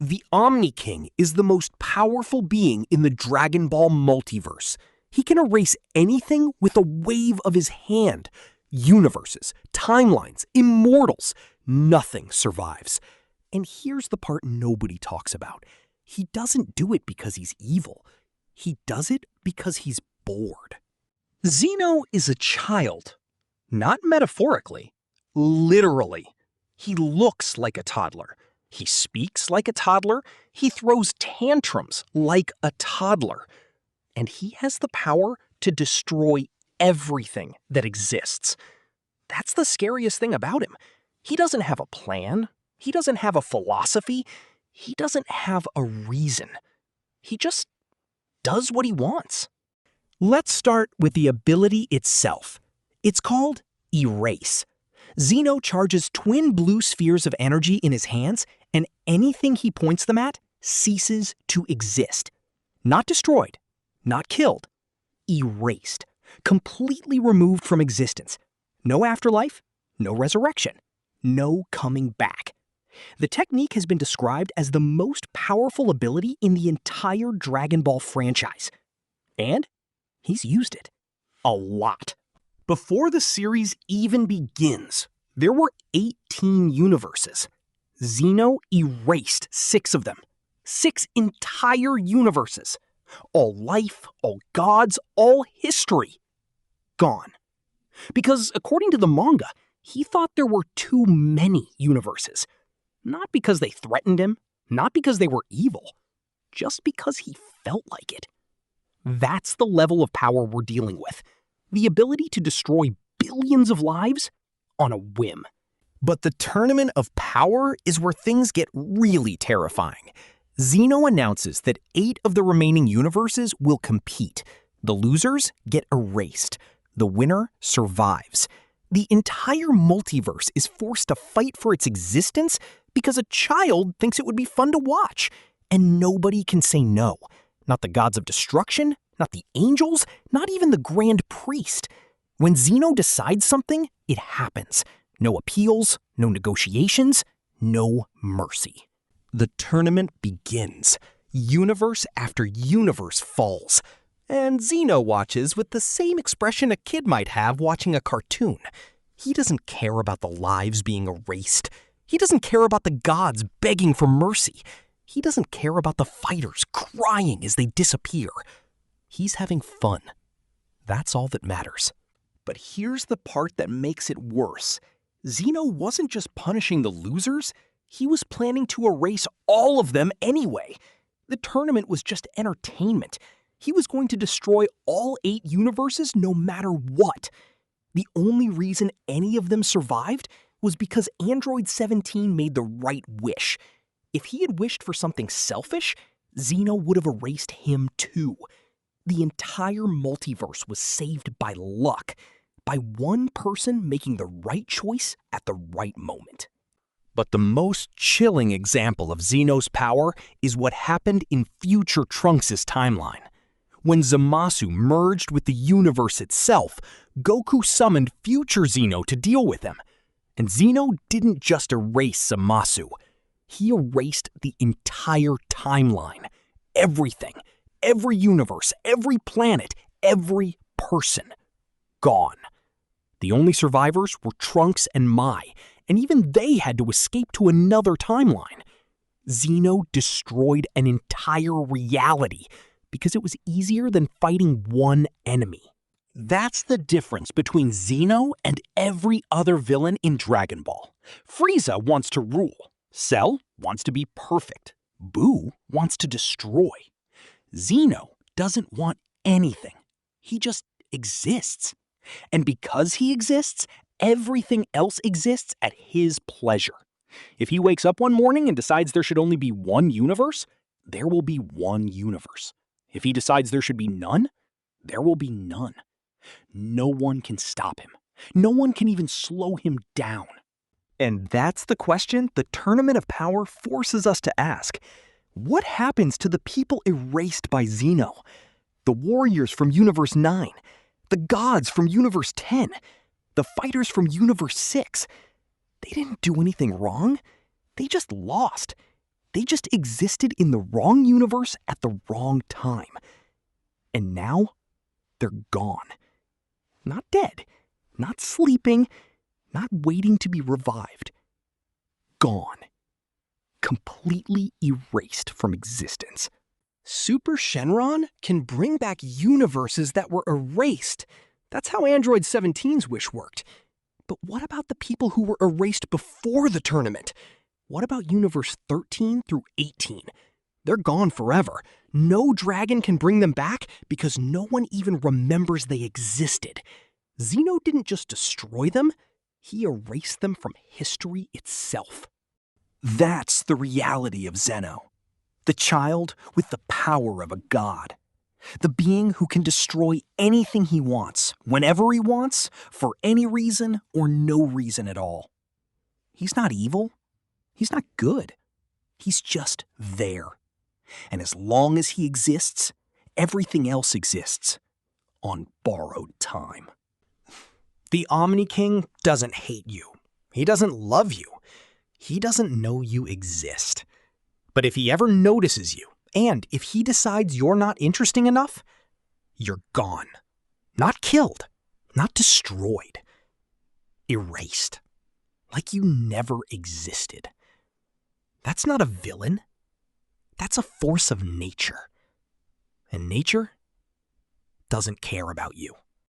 The Omni-King is the most powerful being in the Dragon Ball multiverse. He can erase anything with a wave of his hand. Universes, timelines, immortals, nothing survives. And here's the part nobody talks about. He doesn't do it because he's evil. He does it because he's bored. Zeno is a child. Not metaphorically, literally. He looks like a toddler. He speaks like a toddler. He throws tantrums like a toddler. And he has the power to destroy everything that exists. That's the scariest thing about him. He doesn't have a plan. He doesn't have a philosophy. He doesn't have a reason. He just does what he wants. Let's start with the ability itself. It's called erase. Zeno charges twin blue spheres of energy in his hands, and anything he points them at ceases to exist. Not destroyed, not killed, erased, completely removed from existence. No afterlife, no resurrection, no coming back. The technique has been described as the most powerful ability in the entire Dragon Ball franchise. And he's used it. A lot. Before the series even begins, there were 18 universes. Zeno erased 6 of them. 6 entire universes. All life, all gods, all history. Gone. Because according to the manga, he thought there were too many universes. Not because they threatened him, not because they were evil, just because he felt like it. That's the level of power we're dealing with. The ability to destroy billions of lives on a whim. But the Tournament of Power is where things get really terrifying. Zeno announces that 8 of the remaining universes will compete. The losers get erased. The winner survives. The entire multiverse is forced to fight for its existence because a child thinks it would be fun to watch. And nobody can say no. Not the gods of destruction, not the angels, not even the grand priest. When Zeno decides something, it happens. No appeals, no negotiations, no mercy. The tournament begins. Universe after universe falls. And Zeno watches with the same expression a kid might have watching a cartoon. He doesn't care about the lives being erased. He doesn't care about the gods begging for mercy. He doesn't care about the fighters crying as they disappear. He's having fun. That's all that matters. But here's the part that makes it worse. Zeno wasn't just punishing the losers. He was planning to erase all of them anyway. The tournament was just entertainment. He was going to destroy all 8 universes no matter what. The only reason any of them survived was because Android 17 made the right wish. If he had wished for something selfish, Zeno would have erased him too. The entire multiverse was saved by luck, by one person making the right choice at the right moment. But the most chilling example of Zeno's power is what happened in future Trunks' timeline. When Zamasu merged with the universe itself, Goku summoned future Zeno to deal with him. And Zeno didn't just erase Zamasu. He erased the entire timeline. Everything. Every universe, every planet, every person. Gone. The only survivors were Trunks and Mai, and even they had to escape to another timeline. Zeno destroyed an entire reality because it was easier than fighting one enemy. That's the difference between Zeno and every other villain in Dragon Ball. Frieza wants to rule. Cell wants to be perfect. Boo wants to destroy. Zeno doesn't want anything. He just exists. And because he exists, everything else exists at his pleasure. If he wakes up one morning and decides there should only be one universe, there will be one universe. If he decides there should be none, there will be none. No one can stop him. No one can even slow him down. And that's the question the Tournament of Power forces us to ask. What happens to the people erased by Zeno? The warriors from Universe 9, the gods from Universe 10, the fighters from Universe 6. They didn't do anything wrong. They just lost. They just existed in the wrong universe at the wrong time. And now, they're gone. Not dead, not sleeping, not waiting to be revived. Gone. Completely erased from existence. Super Shenron can bring back universes that were erased. That's how Android 17's wish worked. But what about the people who were erased before the tournament? What about Universe 13 through 18? They're gone forever. No dragon can bring them back because no one even remembers they existed. Zeno didn't just destroy them, he erased them from history itself. That's the reality of Zeno. The child with the power of a god. The being who can destroy anything he wants, whenever he wants, for any reason or no reason at all. He's not evil. He's not good. He's just there. And as long as he exists, everything else exists. On borrowed time. The Omni-King doesn't hate you. He doesn't love you. He doesn't know you exist. But if he ever notices you, and if he decides you're not interesting enough, you're gone. Not killed, not destroyed. Erased. Like you never existed. That's not a villain. That's a force of nature. And nature doesn't care about you.